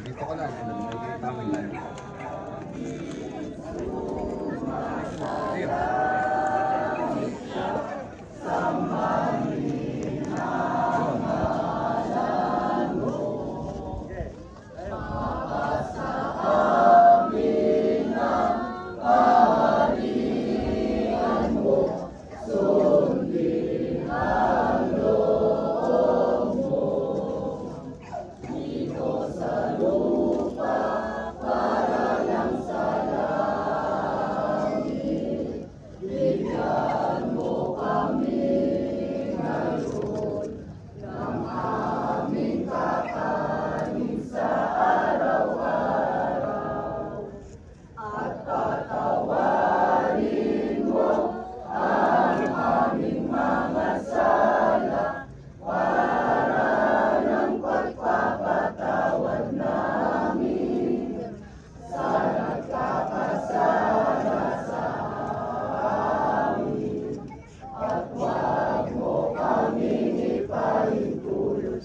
Dito ko lang. May tamang lang.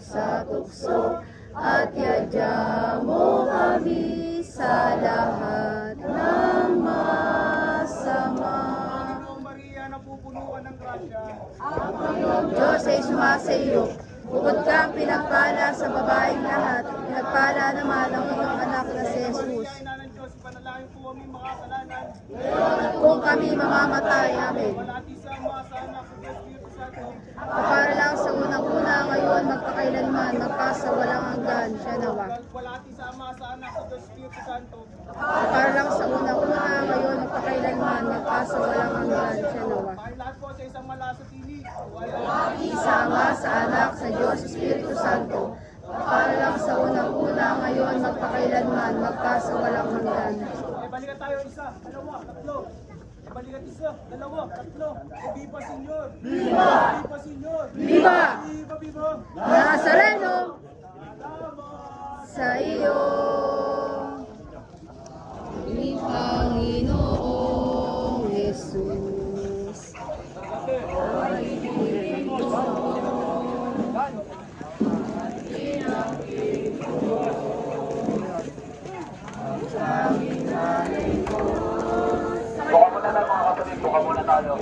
Sa tukso at yadya mo kami sa lahat ng masama. Panginoong Maria, napupunuan ng grasya. Ang Panginoong Diyos ay sumasa iyo. Bukod kang pinagpala sa babaeng lahat, pinagpala naman ang iyong anak na si Jesus. Maria, ina ng Diyos, ipanalangin po kami makasalanan. At kung kami mamamatay, amen. Walati sa Ama, sa Anak, sa Diyos, Espiritu Santo. Para lang sa unang-una, ngayon, magpakailanman, magpasawalang hanggan, siya nawa. Walati sa Ama, sa Anak, sa Diyos, Espiritu Santo. Para lang sa unang-una, ngayon, magpakailanman, magpasawalang hanggan, siya nawa. Tayo lahat po sa isang malasa tinig. Isama sa Anak, sa Diyos, Espiritu Santo, para lang sa unang-una, ngayon, magpakailanman, magpasawalang hanggan. Balikan tayo isa, dalawa, tatlo. Balikan isa, dalawa, tatlo. Viva Señor! Viva! Viva Señor! Viva! Viva, viva! Nazareno! Salamat! Sa iyo, ni Panginoong Jesus. Buka muna na mga kapatid, buka muna tayo.